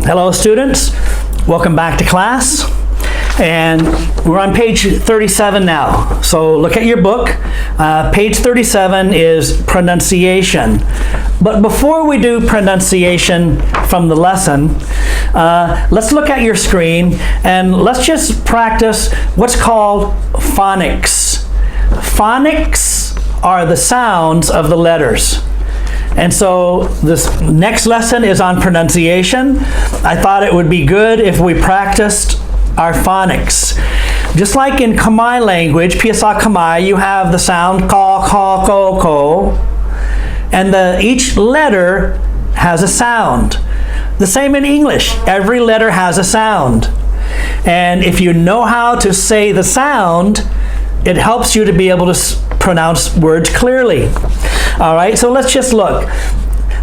Hello students, welcome back to class, and we're on page 37 now. So look at your book. Page 37 is pronunciation. But before we do pronunciation from the lesson, let's look at your screen and let's just practice what's called phonics. Phonics are the sounds of the letters. And so this next lesson is on pronunciation. I thought it would be good if we practiced our phonics. Just like in Khmer language, Piasa Khmer, you have the sound ka, ka, ko, ko, and each letter has a sound. The same in English. Every letter has a sound. And if you know how to say the sound, it helps you to be able to pronounce words clearly. All right, so let's just look.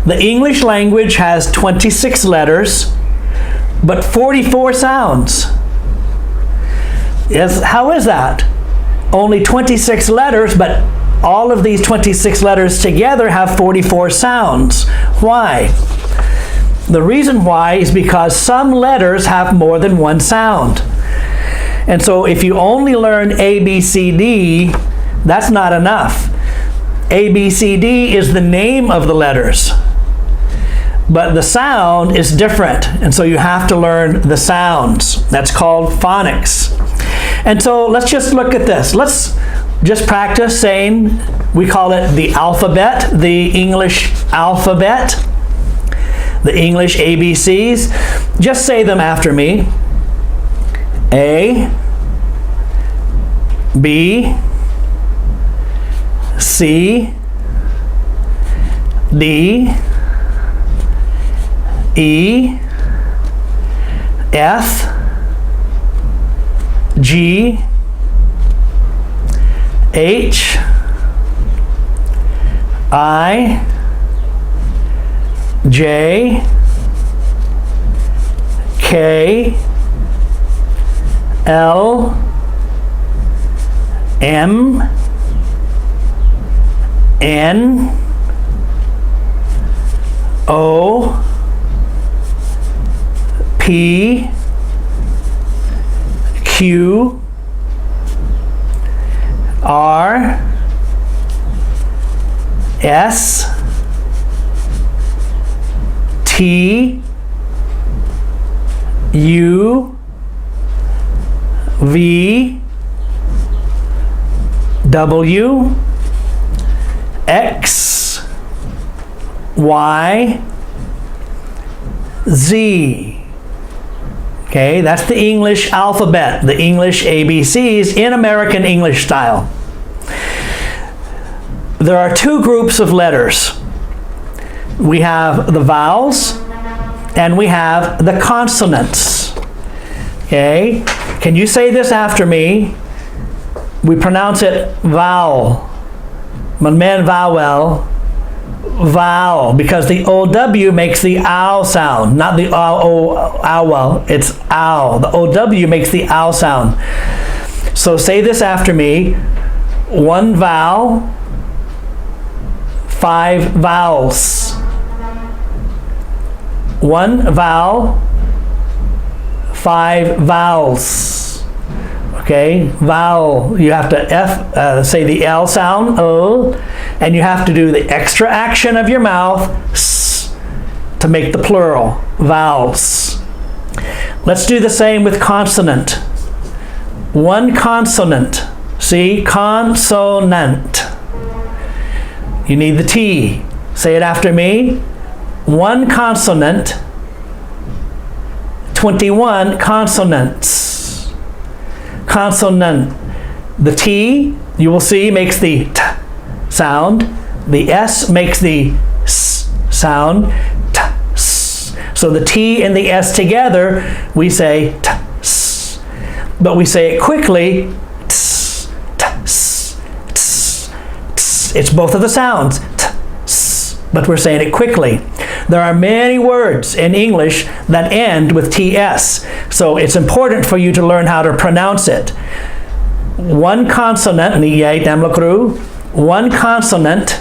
The English language has 26 letters, but 44 sounds. Yes, how is that? Only 26 letters, but all of these 26 letters together have 44 sounds. Why? The reason why is because some letters have more than one sound. And so if you only learn A, B, C, D, that's not enough. A, B, C, D is the name of the letters, but the sound is different, and so you have to learn the sounds. That's called phonics. And so let's just look at this. Let's just practice saying, we call it the alphabet, the English alphabet, the English ABCs. Just say them after me. A, B, C, D, E, F, G, H, I, J, K, L, M, N, O, P, Q, R, S, T, U, V, W, X, Y, Z. Okay, that's the English alphabet, the English ABCs in American English style. There are two groups of letters. We have the vowels and we have the consonants. Okay, can you say this after me? We pronounce it vowel. Man vowel, vowel, because the OW makes the ow sound, not the owl, it's ow. The OW makes the ow sound. So say this after me. One vowel, 5 vowels. One vowel, 5 vowels. Okay, vowel, you have to say the L sound, O, and you have to do the extra action of your mouth, S, to make the plural, vowels. Let's do the same with consonant. One consonant, see, consonant. You need the T. Say it after me. One consonant, 21 consonants. Consonant. The T, you will see, makes the T sound. The S makes the S sound. T, S. So the T and the S together, we say T, S. But we say it quickly. T, S, T, S, T, S, T, S. It's both of the sounds. T, S. But we're saying it quickly. There are many words in English that end with TS, so it's important for you to learn how to pronounce it. One consonant, one consonant,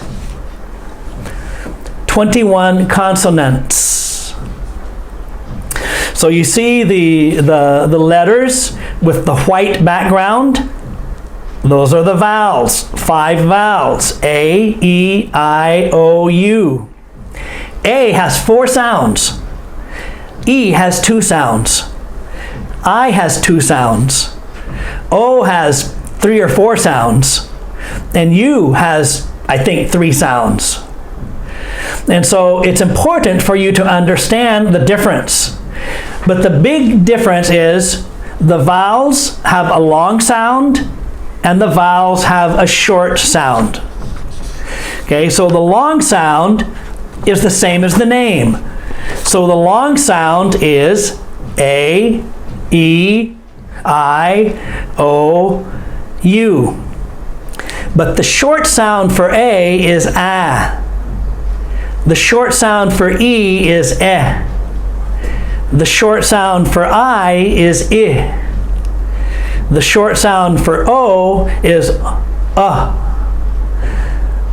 21 consonants. So you see the letters with the white background? Those are the vowels, 5 vowels, A, E, I, O, U. A has 4 sounds. E has 2 sounds. I has 2 sounds. O has 3 or 4 sounds. And U has, I think, 3 sounds. And so it's important for you to understand the difference. But the big difference is the vowels have a long sound and the vowels have a short sound. Okay, so the long sound is the same as the name. So the long sound is A, E, I, O, U. But the short sound for A is A. The short sound for E is E. The short sound for I is I. The short sound for O is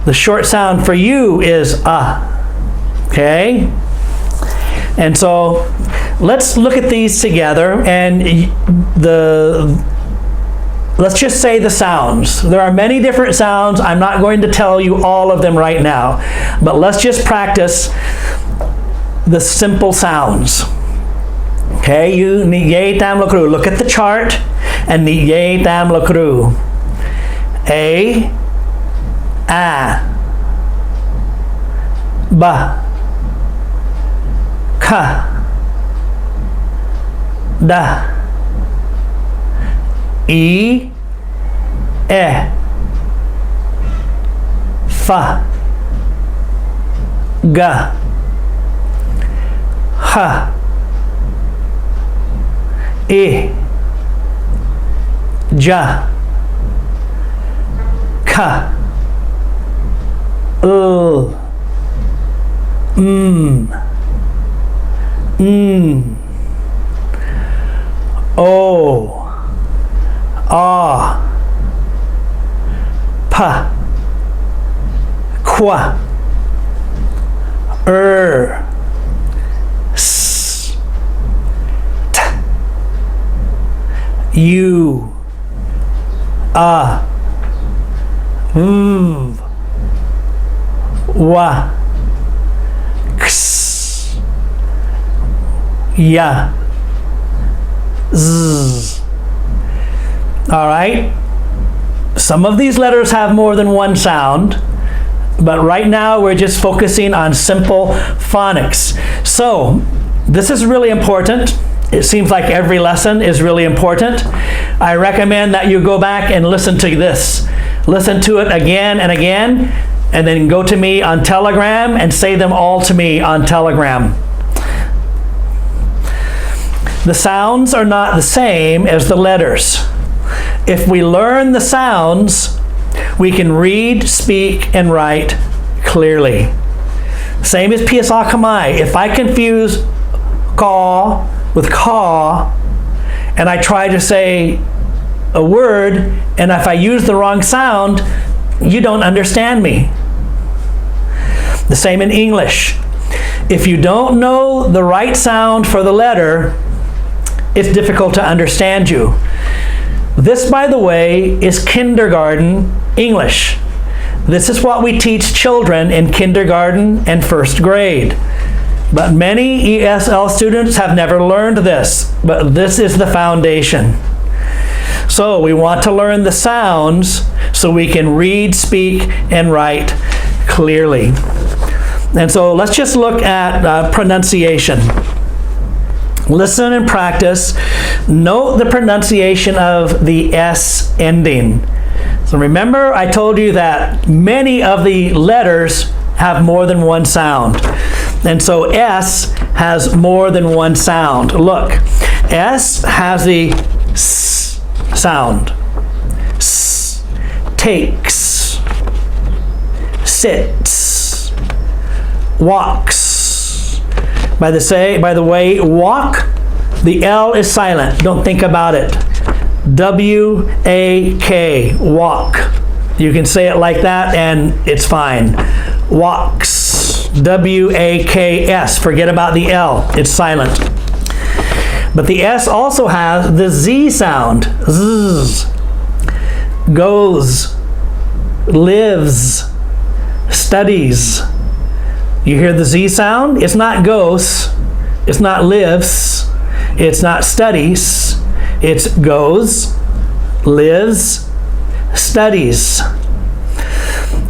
The short sound for U is Okay? And so let's look at these together, and let's just say the sounds. There are many different sounds. I'm not going to tell you all of them right now, but let's just practice the simple sounds. Okay, you niye tam lakru. Look at the chart and niye tam lakru. A, ba, ka, da, e, fa, ga, ha, ja, ka, o, pa, qua, s, t, u, v, wa, x, ya, z. All right? Some of these letters have more than one sound, but right now we're just focusing on simple phonics. So this is really important. It seems like every lesson is really important. I recommend that you go back and listen to this. Listen to it again and again, and then go to me on Telegram and say them all to me on Telegram. The sounds are not the same as the letters. If we learn the sounds, we can read, speak, and write clearly. Same as PSA Kamai. If I confuse ka with ka, and I try to say a word, and if I use the wrong sound, you don't understand me. The same in English. If you don't know the right sound for the letter, it's difficult to understand you. This, by the way, is kindergarten English. This is what we teach children in kindergarten and first grade. But many ESL students have never learned this, but this is the foundation. So we want to learn the sounds so we can read, speak, and write clearly. And so let's just look at pronunciation. Listen and practice. Note the pronunciation of the S ending. So remember, I told you that many of the letters have more than one sound. And so S has more than one sound. Look, S has the S sound. S, takes, sits, walks. By the way, walk, the L is silent. Don't think about it. W-A-K, walk. You can say it like that and it's fine. Walks, W-A-K-S. Forget about the L, it's silent. But the S also has the Z sound. Zzz. Goes, lives, studies. You hear the Z sound? It's not goes, it's not lives, it's not studies. It's goes, lives, studies.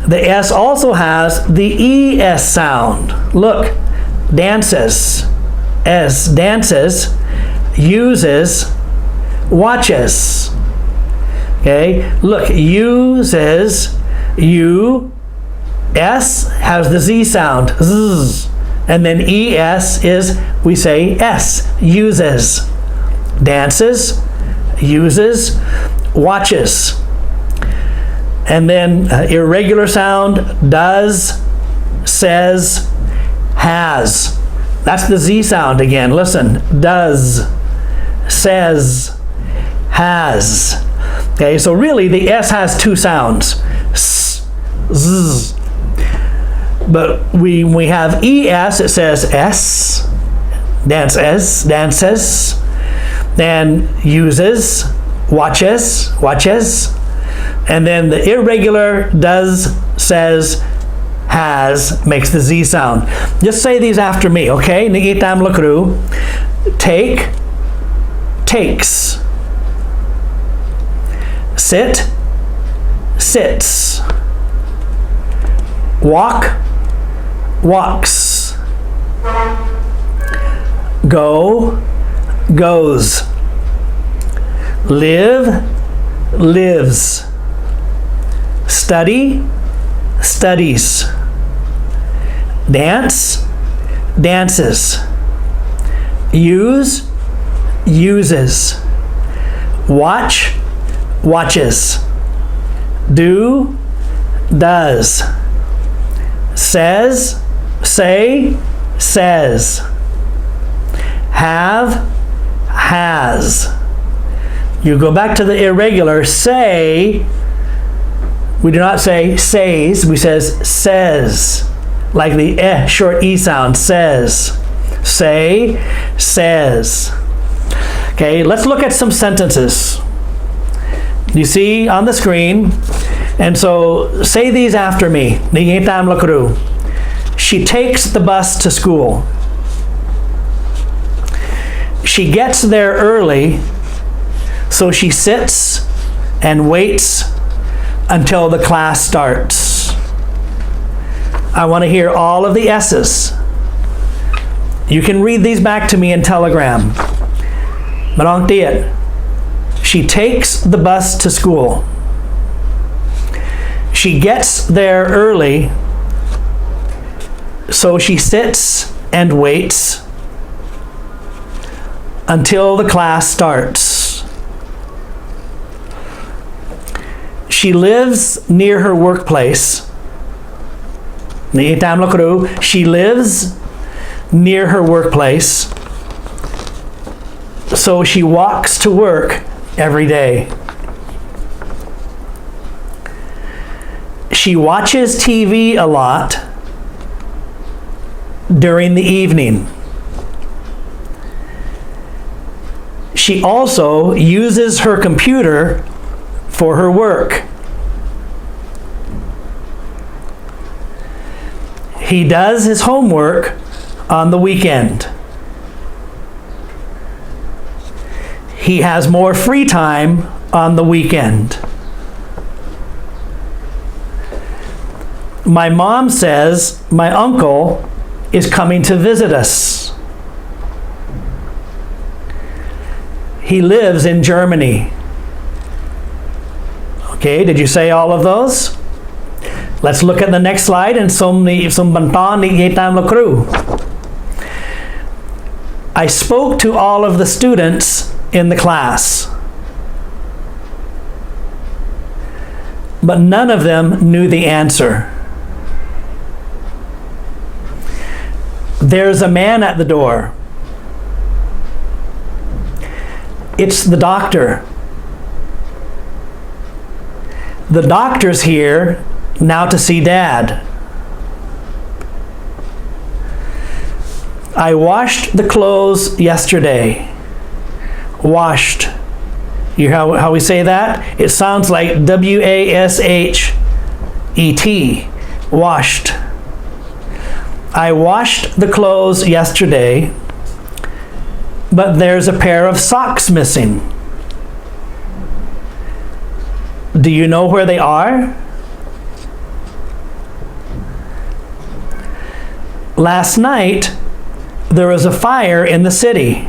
The S also has the ES sound. Look, dances, S, dances, uses, watches. Okay, look, uses, U, S has the Z sound, zzz. And then ES is, we say S, uses, dances, uses, watches. And then irregular sound, does, says, has. That's the Z sound again. Listen, does, says, has. Okay, so really the S has two sounds, S, Z. But when we have ES, it says S, dances, then uses, watches, and then the irregular does, says, has makes the Z sound. Just say these after me, okay? Nigitam lakru. Take, takes. Sit, sits. Walk, walks. Go, goes. Live, lives. Study, studies. Dance, dances. Use, uses. Watch, watches. Do, does. Says, say, says. Have, has. You go back to the irregular, say. We do not say says, we says, like the short E sound, says. Say, says. Okay, let's look at some sentences. You see on the screen, and so say these after me. She takes the bus to school. She gets there early, so she sits and waits until the class starts. I want to hear all of the S's. You can read these back to me in Telegram. Marang tiet. She takes the bus to school. She gets there early, so she sits and waits until the class starts. She lives near her workplace. She lives near her workplace, so she walks to work every day. She watches TV a lot during the evening. She also uses her computer for her work. He does his homework on the weekend. He has more free time on the weekend. My mom says my uncle is coming to visit us. He lives in Germany. Okay, did you say all of those? Let's look at the next slide and I spoke to all of the students in the class, but none of them knew the answer. There's a man at the door. It's the doctor. The doctor's here now to see Dad. I washed the clothes yesterday. washed. You hear how we say that? It sounds like W-A-S-H-E-T, washed. I washed the clothes yesterday, but there's a pair of socks missing. Do you know where they are? Last night, there was a fire in the city.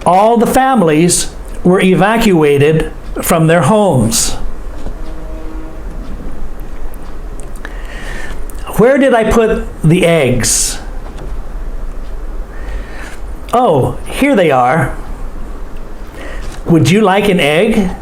All the families were evacuated from their homes. Where did I put the eggs? Oh, here they are. Would you like an egg?